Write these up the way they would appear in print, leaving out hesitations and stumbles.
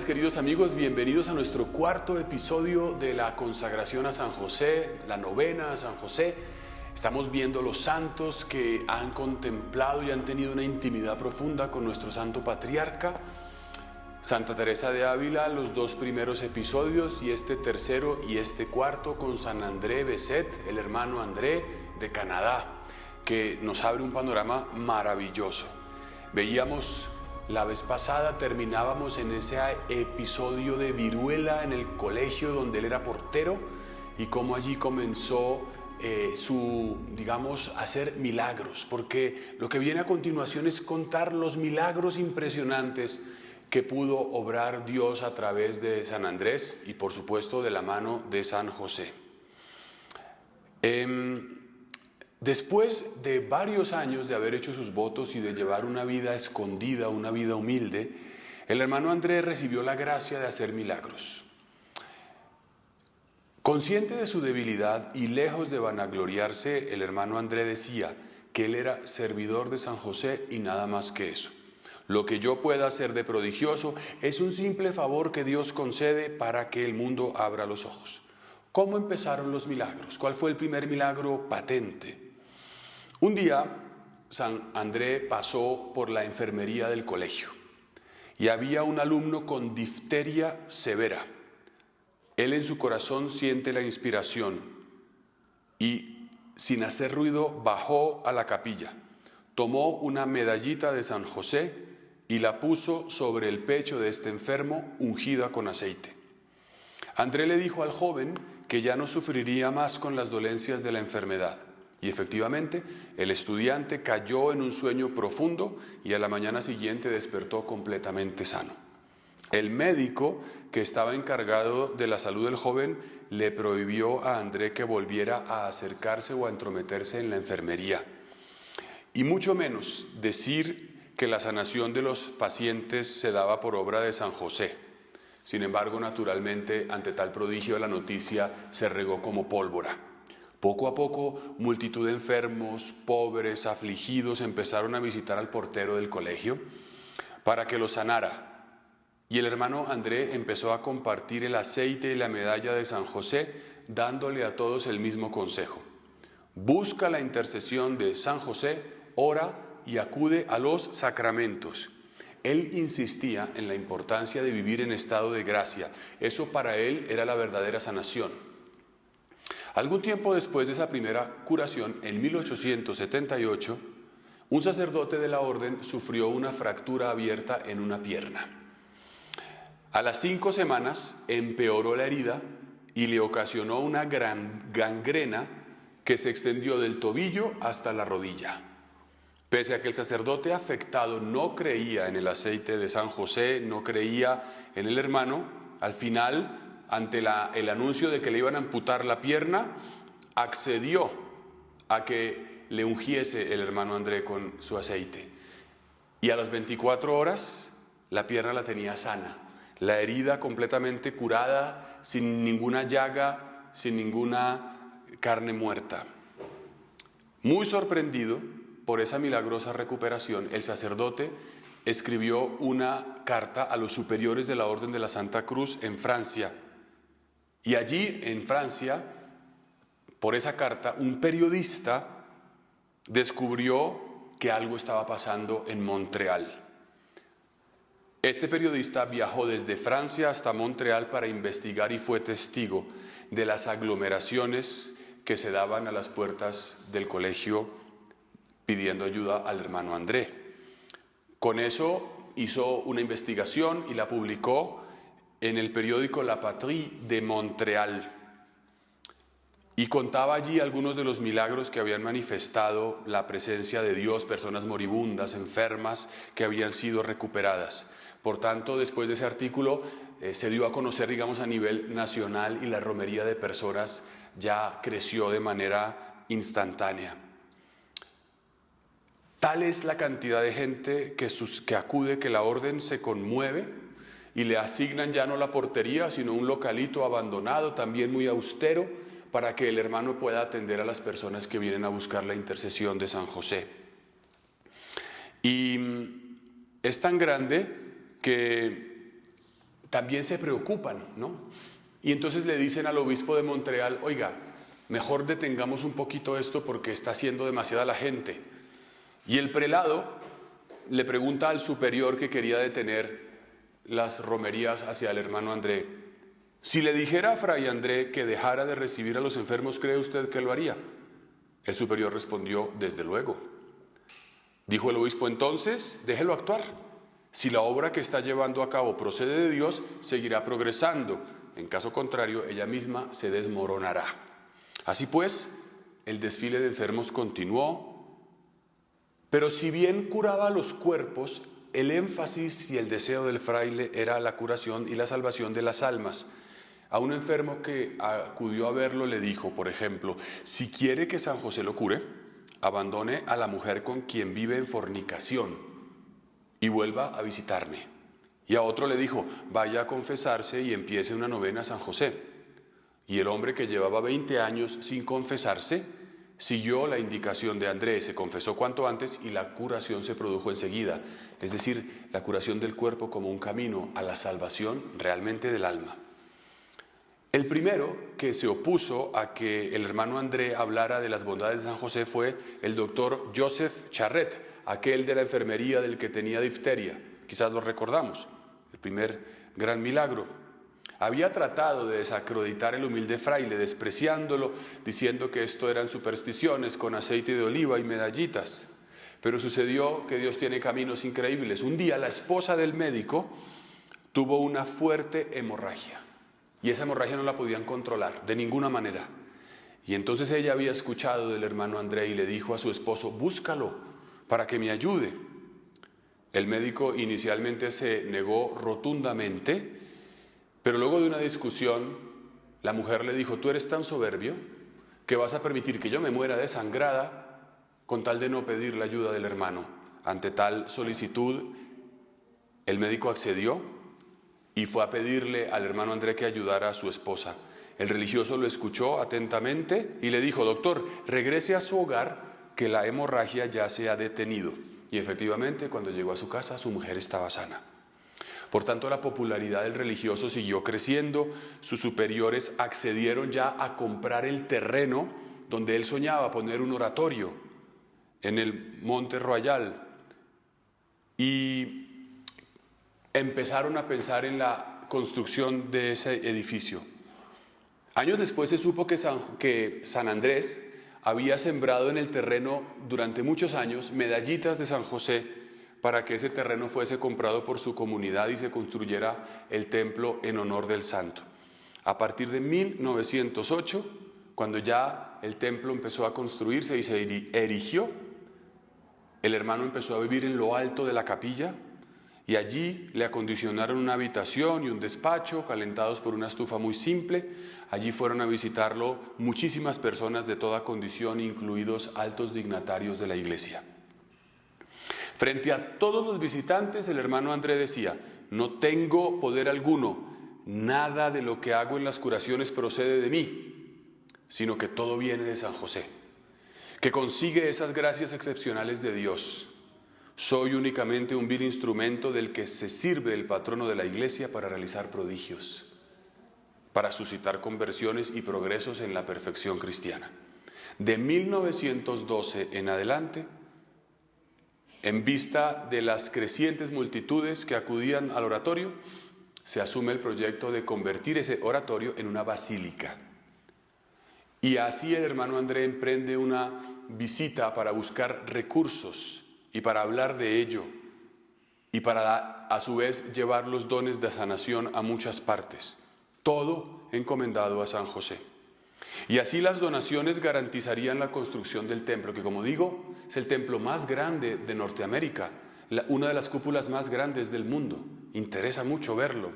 queridos amigos, bienvenidos a nuestro cuarto episodio de la consagración a San José, la novena a San José. Estamos viendo los santos que han contemplado y han tenido una intimidad profunda con nuestro santo patriarca, Santa Teresa de Ávila, los dos primeros episodios, y este tercero y este cuarto con San André Bessette, el hermano André de Canadá, que nos abre un panorama maravilloso. Veíamos la vez pasada, terminábamos en ese episodio de viruela en el colegio donde él era portero y cómo allí comenzó a hacer milagros, porque lo que viene a continuación es contar los milagros impresionantes que pudo obrar Dios a través de San Andrés y por supuesto de la mano de San José. Después de varios años de haber hecho sus votos y de llevar una vida escondida, una vida humilde, el hermano Andrés recibió la gracia de hacer milagros. Consciente de su debilidad y lejos de vanagloriarse, el hermano Andrés decía que él era servidor de San José y nada más que eso. Lo que yo pueda hacer de prodigioso es un simple favor que Dios concede para que el mundo abra los ojos. ¿Cómo empezaron los milagros? ¿Cuál fue el primer milagro patente? Un día, San Andrés pasó por la enfermería del colegio y había un alumno con difteria severa. Él en su corazón siente la inspiración y, sin hacer ruido, bajó a la capilla, tomó una medallita de San José y la puso sobre el pecho de este enfermo, ungida con aceite. Andrés le dijo al joven que ya no sufriría más con las dolencias de la enfermedad. Y efectivamente, el estudiante cayó en un sueño profundo y a la mañana siguiente despertó completamente sano. El médico que estaba encargado de la salud del joven le prohibió a Andrés que volviera a acercarse o a entrometerse en la enfermería. Y mucho menos decir que la sanación de los pacientes se daba por obra de San José. Sin embargo, naturalmente, ante tal prodigio, la noticia se regó como pólvora. Poco a poco, multitud de enfermos, pobres, afligidos, empezaron a visitar al portero del colegio para que los sanara. Y el hermano Andrés empezó a compartir el aceite y la medalla de San José, dándole a todos el mismo consejo. Busca la intercesión de San José, ora y acude a los sacramentos. Él insistía en la importancia de vivir en estado de gracia. Eso para él era la verdadera sanación. Algún tiempo después de esa primera curación, en 1878, un sacerdote de la orden sufrió una fractura abierta en una pierna. A las 5 semanas empeoró la herida y le ocasionó una gran gangrena que se extendió del tobillo hasta la rodilla. Pese a que el sacerdote afectado no creía en el aceite de San José, no creía en el hermano, al final, ante el anuncio de que le iban a amputar la pierna, accedió a que le ungiese el hermano Andrés con su aceite. Y a las 24 horas la pierna la tenía sana, la herida completamente curada, sin ninguna llaga, sin ninguna carne muerta. Muy sorprendido por esa milagrosa recuperación, el sacerdote escribió una carta a los superiores de la Orden de la Santa Cruz en Francia. Y allí, en Francia, por esa carta, un periodista descubrió que algo estaba pasando en Montreal. Este periodista viajó desde Francia hasta Montreal para investigar y fue testigo de las aglomeraciones que se daban a las puertas del colegio pidiendo ayuda al hermano Andrés. Con eso hizo una investigación y la publicó en el periódico La Patrie de Montreal. Y contaba allí algunos de los milagros que habían manifestado la presencia de Dios, personas moribundas, enfermas, que habían sido recuperadas. Por tanto, después de ese artículo, se dio a conocer, digamos, a nivel nacional y la romería de personas ya creció de manera instantánea. Tal es la cantidad de gente que acude que la orden se conmueve y le asignan ya no la portería, sino un localito abandonado, también muy austero, para que el hermano pueda atender a las personas que vienen a buscar la intercesión de San José. Y es tan grande que también se preocupan, ¿no? Y entonces le dicen al obispo de Montreal, oiga, mejor detengamos un poquito esto porque está haciendo demasiada la gente. Y el prelado le pregunta al superior que quería detener las romerías hacia el hermano André, si le dijera a Fray André que dejara de recibir a los enfermos, ¿cree usted que lo haría? El superior respondió, desde luego. Dijo el obispo, entonces déjelo actuar. Si la obra que está llevando a cabo procede de Dios, seguirá progresando. En caso contrario, ella misma se desmoronará. Así pues, el desfile de enfermos continuó, pero si bien curaba los cuerpos, el énfasis y el deseo del fraile era la curación y la salvación de las almas. A un enfermo que acudió a verlo le dijo, por ejemplo, si quiere que San José lo cure, abandone a la mujer con quien vive en fornicación y vuelva a visitarme. Y a otro le dijo, vaya a confesarse y empiece una novena a San José. Y el hombre que llevaba 20 años sin confesarse, siguió la indicación de Andrés, se confesó cuanto antes y la curación se produjo enseguida. Es decir, la curación del cuerpo como un camino a la salvación realmente del alma. El primero que se opuso a que el hermano André hablara de las bondades de San José fue el doctor Joseph Charret, aquel de la enfermería del que tenía difteria. Quizás lo recordamos, el primer gran milagro. Había tratado de desacreditar el humilde fraile, despreciándolo, diciendo que esto eran supersticiones con aceite de oliva y medallitas. Pero sucedió que Dios tiene caminos increíbles. Un día la esposa del médico tuvo una fuerte hemorragia. Y esa hemorragia no la podían controlar, de ninguna manera. Y entonces ella había escuchado del hermano André y le dijo a su esposo, búscalo para que me ayude. El médico inicialmente se negó rotundamente, pero luego de una discusión, la mujer le dijo, tú eres tan soberbio que vas a permitir que yo me muera desangrada con tal de no pedir la ayuda del hermano. Ante tal solicitud, el médico accedió y fue a pedirle al hermano André que ayudara a su esposa. El religioso lo escuchó atentamente y le dijo, doctor, regrese a su hogar que la hemorragia ya se ha detenido. Y efectivamente, cuando llegó a su casa, su mujer estaba sana. Por tanto, la popularidad del religioso siguió creciendo, sus superiores accedieron ya a comprar el terreno donde él soñaba poner un oratorio en el Monte Royal y empezaron a pensar en la construcción de ese edificio. Años después se supo que San Andrés había sembrado en el terreno durante muchos años medallitas de San José para que ese terreno fuese comprado por su comunidad y se construyera el templo en honor del santo. A partir de 1908, cuando ya el templo empezó a construirse y se erigió, el hermano empezó a vivir en lo alto de la capilla y allí le acondicionaron una habitación y un despacho calentados por una estufa muy simple. Allí fueron a visitarlo muchísimas personas de toda condición, incluidos altos dignatarios de la iglesia. Frente a todos los visitantes, el hermano André decía, no tengo poder alguno, nada de lo que hago en las curaciones procede de mí, sino que todo viene de San José, que consigue esas gracias excepcionales de Dios. Soy únicamente un vil instrumento del que se sirve el patrono de la iglesia para realizar prodigios, para suscitar conversiones y progresos en la perfección cristiana. De 1912 en adelante, en vista de las crecientes multitudes que acudían al oratorio, se asume el proyecto de convertir ese oratorio en una basílica. Y así el hermano André emprende una visita para buscar recursos y para hablar de ello y para a su vez llevar los dones de sanación a muchas partes, todo encomendado a San José. Y así las donaciones garantizarían la construcción del templo, que como digo, es el templo más grande de Norteamérica, una de las cúpulas más grandes del mundo. Interesa mucho verlo.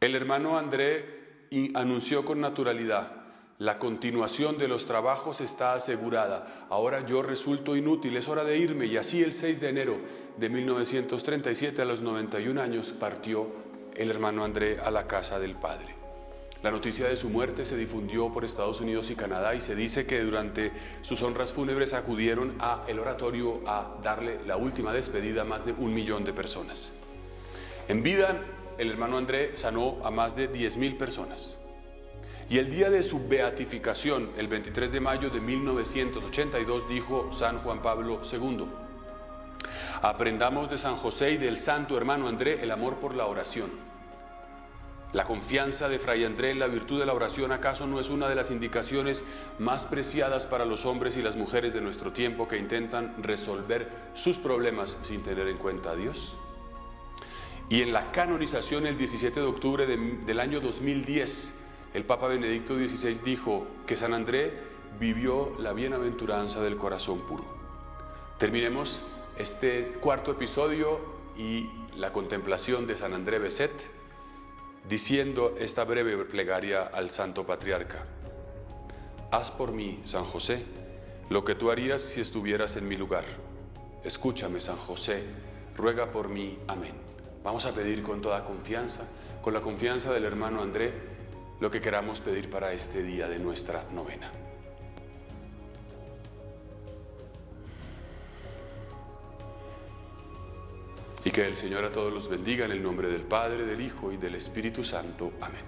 El hermano André anunció con naturalidad, la continuación de los trabajos está asegurada. Ahora yo resulto inútil, es hora de irme. Y así el 6 de enero de 1937, a los 91 años, partió el hermano André a la casa del Padre. La noticia de su muerte se difundió por Estados Unidos y Canadá y se dice que durante sus honras fúnebres acudieron al oratorio a darle la última despedida a más de 1 millón de personas. En vida el hermano André sanó a más de 10.000 personas. Y el día de su beatificación, el 23 de mayo de 1982, dijo San Juan Pablo II: aprendamos de San José y del santo hermano André el amor por la oración. La confianza de Fray André en la virtud de la oración, ¿acaso no es una de las indicaciones más preciadas para los hombres y las mujeres de nuestro tiempo que intentan resolver sus problemas sin tener en cuenta a Dios? Y en la canonización el 17 de octubre del año 2010, el Papa Benedicto XVI dijo que San André vivió la bienaventuranza del corazón puro. Terminemos este cuarto episodio y la contemplación de San André Bessette diciendo esta breve plegaria al Santo Patriarca: haz por mí, San José, lo que tú harías si estuvieras en mi lugar. Escúchame, San José, ruega por mí. Amén. Vamos a pedir con toda confianza, con la confianza del hermano André, lo que queramos pedir para este día de nuestra novena. Y que el Señor a todos los bendiga en el nombre del Padre, del Hijo y del Espíritu Santo. Amén.